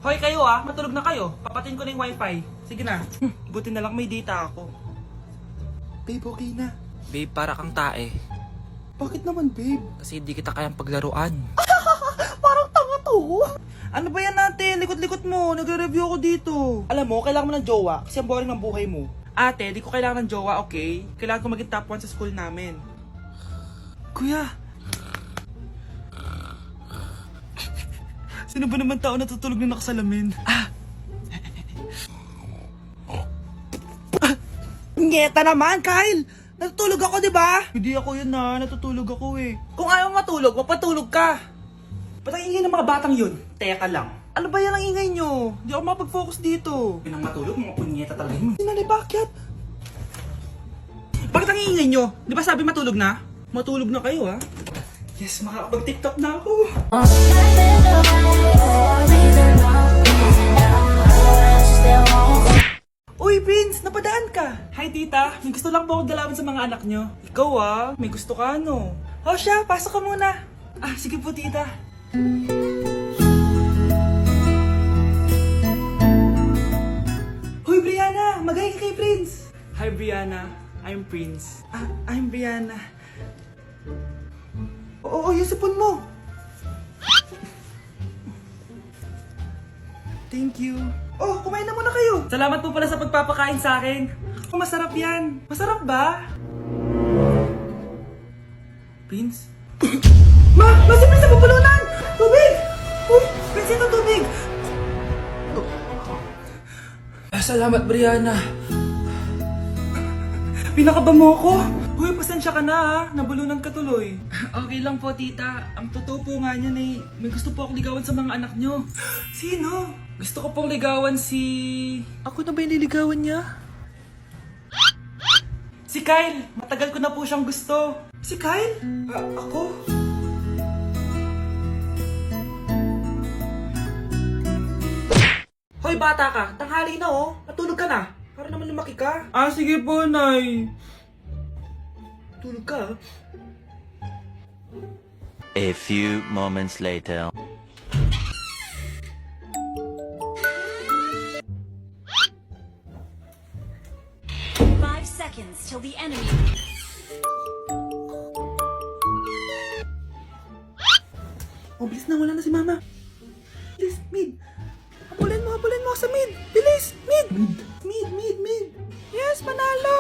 Hoy kayo matulog na kayo. Papatin ko na yung wifi. Sige na. Buti na lang may data ako. Babe, okay na. Babe, para kang tae. Bakit naman, babe? Kasi hindi kita kayang paglaruan. Parang tanga to. Ano ba yan natin? Likot-likot mo. Nagre-review ako dito. Alam mo, kailangan mo ng jowa kasi ang boring ng buhay mo. Ate, di ko kailangan ng jowa, okay? Kailangan ko maging top 1 sa school namin. Kuya! Sino ba naman tao natutulog na nakasalamin? Ngeta naman, Kyle! Natutulog ako, di ba? Hindi ako yun natutulog ako eh. Kung ayaw matulog, mapatulog ka. Ba't ang ingay ng mga batang yun? Teka lang. Ano ba yan ang ingay nyo? Hindi ako mapag-focus dito. Pinang matulog, mga punyeta talaga yun. Sinali, bakit? Bakit ang ingay nyo? Di ba sabi matulog na? Matulog na kayo Yes, makakapag-tiktok na ako. Uy, Prince! Napadaan ka! Hi, tita! May gusto lang po akong dalawin sa mga anak nyo. Ikaw may gusto ka O siya, pasok ka muna. Sige po, tita. Hoy, Brianna! Magay ka kay Prince! Hi, Brianna. I'm Prince. I'm Brianna. Oo, yung sipon mo. Thank you. Oh, kumain na muna kayo. Salamat po pala sa pagpapakain sa akin. Masarap yan. Masarap ba? Prince? Si Prince na pupulunan! Tubig! Uy, Prince, ito tubig! Salamat, Brianna. Pinakaba mo ako? Uy, pasensya ka na Nabulunan ka tuloy. Okay lang po, tita. Ang totoo po nga niyan may gusto po akong ligawan sa mga anak nyo. Sino? Gusto ko pong ligawan si... Ako na ba yung niligawan niya? Si Kyle! Matagal ko na po siyang gusto. Si Kyle? Ako? Hoy, bata ka! Tanghali na Matulog ka na! Para naman lumaki ka. Sige po, Nay. Tulog ka A few moments later. Seconds till the enemy. Bilis na, wala na si Mama. Bilis, mid. Habulin mo sa mid. Bilis, mid. Mid. Yes, manalo.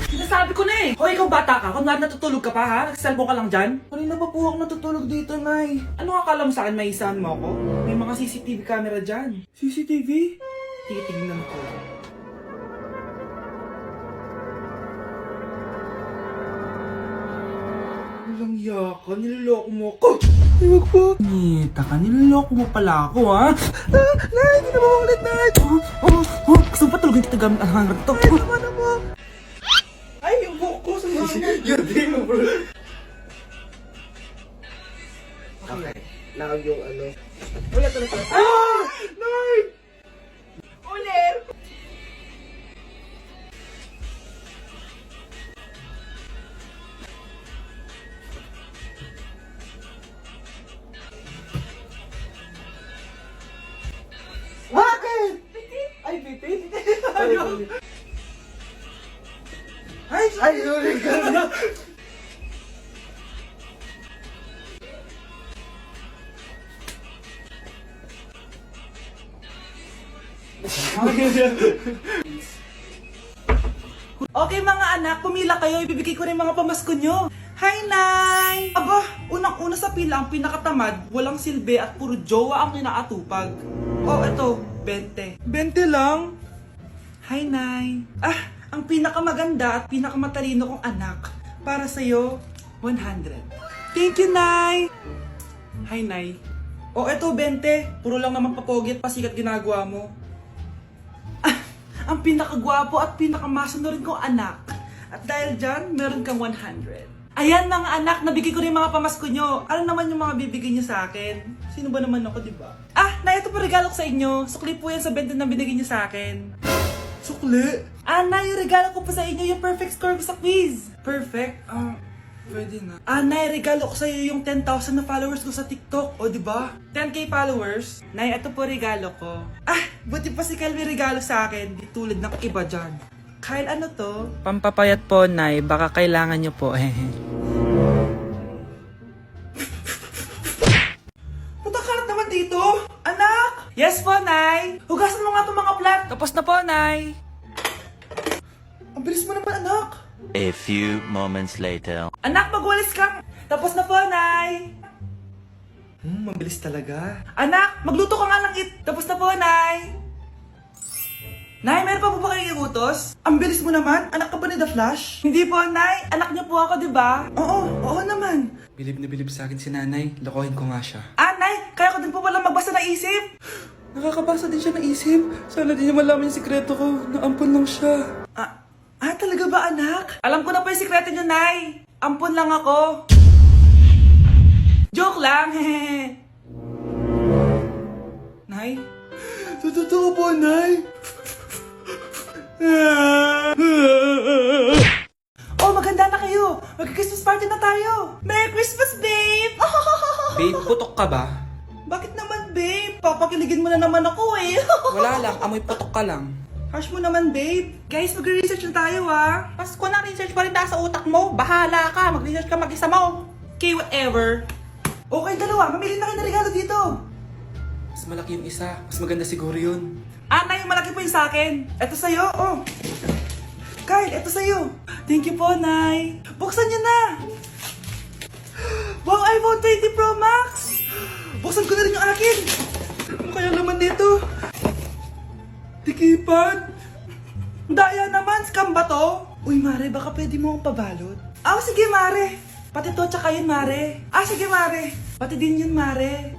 Sinasabi ko na Hoy, ikaw bata ka. Kunwari natutulog ka pa Nagsasalbo ka lang dyan. Kanina pa po ako natutulog dito, Nay. Ano akala mo sa akin, maisahan mo ako? May mga CCTV camera dyan. CCTV? Titignan ko. Walang yaka, niloloko mo ako. Huwag po. Nita ka, niloloko mo pala ako, Nay, hindi na maulit, Nay. Gusto mo pa tulogin kita gamit ang hangar to? Ay, naman mo. Ay, yung buhok ko sa mga. Hindi mo, bro. Okay. Nakag yung Ulit. Nay! Ulit! Bakit? Ay, bitin. Ay, sorry ka na. Okay mga anak, pumila kayo. Ibibigay ko rin mga pamasko nyo. Hi, Nay! Aba, unang-una sa pila ang pinakatamad, walang silbi at puro jowa ang kinaatupag. Eto, 20. 20 lang? Hi, Nay! Ang pinakamaganda at pinakamatalino kong anak, para sa'yo, 100. Thank you, Nay! Hi, Nay. Eto, 20. Puro lang naman papogi at pasikat ginagawa mo. Ang pinakagwapo at pinakamasunurin kong anak. At dahil dyan, meron kang 100. Ayan mga anak, nabigay ko rin mga pamasko nyo. Ano naman yung mga bibigay nyo sa akin? Sino ba naman ako, diba? Na ito po regalo ko sa inyo. Sukli po yan sa 20 na binigay nyo sa akin. Sukli? Na yung regalo ko po sa inyo, yung perfect score ko sa quiz. Perfect? Pwede na. Nay, regalo ko sa'yo yung 10,000 na followers ko sa TikTok. O, di ba? 10k followers. Nay, ito po regalo ko. Buti pa si Kyle may regalo sa akin. Di tulad ng iba dyan. Kyle, ano to? Pampapayat po, Nay. Baka kailangan nyo po. Putakalat naman dito. Anak! Yes po, Nay. Hugasan mo nga itong mga plat. Tapos na po, Nay. Ang bilis mo naman, anak. A few moments later. Anak, magwalis ka. Tapos na po, Nay. Mabilis talaga. Anak, magluto ka nga ng Tapos na po, Nay. Nay, meron pa po ba kayong iutos? Ang bilis mo naman. Anak ka ba ni The Flash? Hindi po, Nay. Anak niyo po ako, di ba? Oo naman. Bilib na bilib sa akin si Nanay. Lokohin ko nga siya. Nay, kaya ko din po pala magbasa ng isip. Nakakabasa din siya ng isip. Sana din niya malaman yung sikreto ko. Naampon lang siya. Talaga ba, anak? Alam ko na po yung sikreto niyo, Nay. Ampun lang ako. Joke lang, hehe. Nay? Totoo po, Nay. Oh, maganda na kayo. Mag-Christmas party na tayo. Merry Christmas, babe! Babe, putok ka ba? Bakit naman, babe? Papakiligin mo na naman ako eh. Wala lang, amoy putok ka lang. Harsh mo naman, babe. Guys, mag-research na tayo, ah. Pasko na, research pa rin sa utak mo. Bahala ka, mag-research ka mag-isa mo. Okay, whatever. Okay, dalawa. Mamili na kayo ng regalo dito. Mas malaki yung isa, mas maganda siguro yun. Nay, malaki po yung sa akin. Ito sa'yo, oh. Kyle, ito sa'yo. Thank you po, Nay. Buksan niyo na. Wow, iPhone 20 Pro Max. Buksan ko na rin yung akin. Ano kaya laman dito? Tikipad. Daya naman, scam ba to? Uy, Mare, baka pwede mo akong pabalot. Sige, Mare. Pati to, tsaka yun, Mare. Sige, Mare. Pati din yun, Mare.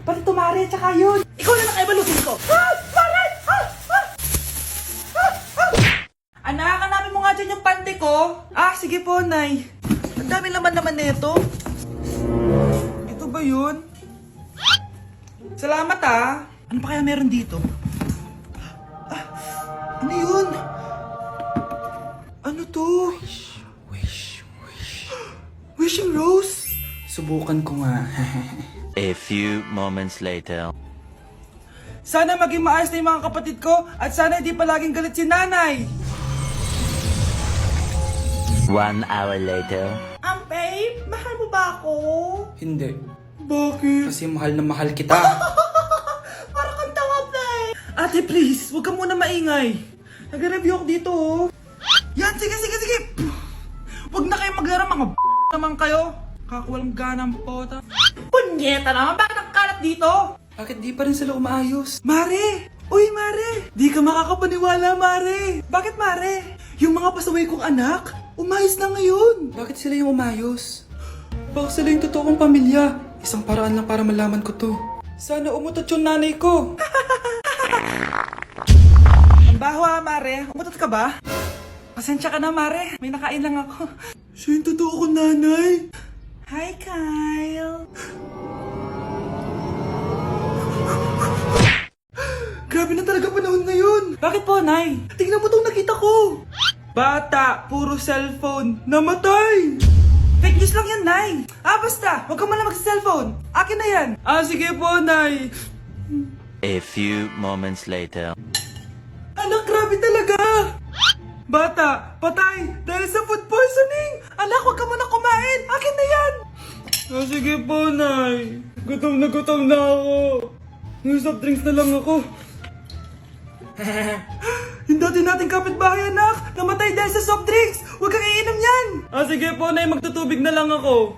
Pati to, Mare, tsaka yun. Ikaw na nakaibalutin ko. Mare! Anak, hanapin mo nga dyan yung pante ko. Sige po, Nay. Ang dami naman nito. Ito ba yun? Salamat, Ano pa kaya meron dito? Ano yun? Ano to? Wish. Wishing Rose? Subukan ko nga. A few moments later. Sana maging maayos na yung mga kapatid ko at sana hindi palaging galit si nanay. 1 hour later. Babe, mahal mo ba ako? Hindi. Bakit? Kasi mahal na mahal kita. Parang kang tanga, babe. Ate, please, huwag ka muna maingay. Nag-review ako dito, oh. Yan, sige. Huwag na kayo maglaro, mga naman kayo. Kakawalang ganang pota. Punyeta naman, bakit nagkalat dito? Bakit di pa rin sila umaayos? Mare! Uy, Mare! Di ka makakapaniwala, Mare! Bakit, Mare? Yung mga pasaway kong anak, umayos na ngayon. Bakit sila yung umayos? Baka sila yung totoong pamilya. Isang paraan lang para malaman ko to. Sana umutot yung nanay ko. Ang baho, Mare. Umutot ka ba? Pasensya ka na, Mare. May nakain lang ako. Siya yung totoo kong nanay. Hi, Kyle. Grabe na talaga panahon ngayon. Bakit po, Nay? Tingnan mo itong nakita ko. Bata, puro cellphone, namatay. Fake news lang yan, Nay. Basta, huwag ka man lang mag-cellphone. Akin na yan. Sige po, Nay. A few moments later. Anak, grabe talaga. Bata, patay dahil sa food poisoning. Anak, huwag ka muna kumain. Akin na yan. Sige po, Nay. Gutom na ako. Yung soft drinks na lang ako. Yung dati nating kapitbahay, anak. Namatay dahil sa soft drinks. Huwag kang iinom yan. Sige po, Nay. Magtutubig na lang ako.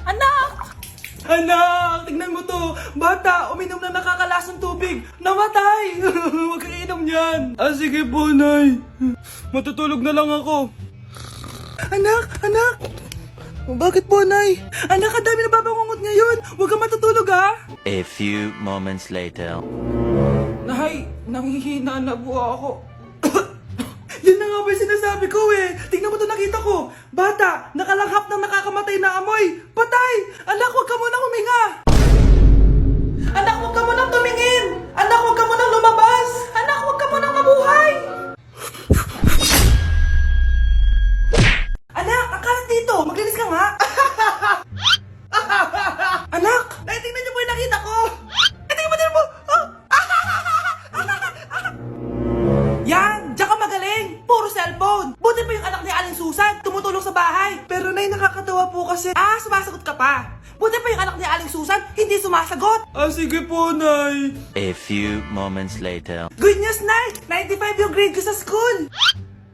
Anak! Anak! Tignan mo to. Bata, uminom na nakakalasang tubig. Namatay! Huwag kang iinom yan. Sige po, Nay. Matutulog na lang ako. Anak! Bakit po, Nay? Anak, ang dami na babangungot ngayon. Huwag kang matutulog, ha? A few moments later. Nay, nanghihina na po ako. Yan na nga ba yung sinasabi ko eh. Tingnan mo ito nakita ko. Bata, nakalanghap ng nakakamatay na amoy. Patay! Anak, huwag ka munang huminga. Anak, huwag ka munang tumingin. Anak, huwag ka munang lumabas. Anak, huwag ka munang mabuhay. Anak, ang kalat dito. kasi... sumasagot ka pa. Buti pa yung anak ni Aling Susan, hindi sumasagot. Sige po, Nay. A few moments later. Good news, Nay! 95 yung grade ko sa school.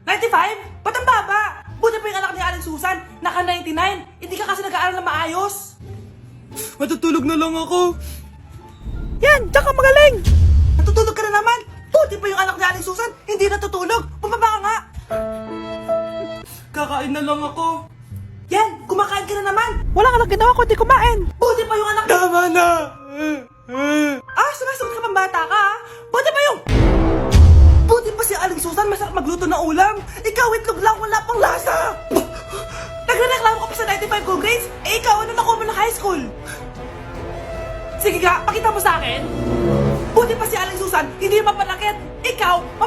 95? Ba't ang baba? Buti pa yung anak ni Aling Susan, naka 99. Hindi ka kasi nag-aaral na maayos. Matutulog na lang ako. Yan, diyan ka magaling! Natutulog ka na naman! Buti pa yung anak ni Aling Susan, hindi natutulog! Bumaba ka nga! Kakain na lang ako. Yan, kumakain ka na naman! Wala ka lang ginawa kundi kumain! Buti pa yung anak... Tama na! Sumasagot ka pang bata ka, ha? Buti pa yung... Buti pa si Aling Susan, masarap magluto na ulam! Ikaw, itlog lang, wala pang lasa! Nagre-reklamo ka pa sa 95 ko grades? Ikaw, ano nakuha mo na high school? Sige nga, pakita mo sa akin! Buti pa si Aling Susan, hindi mapanakit! Ikaw,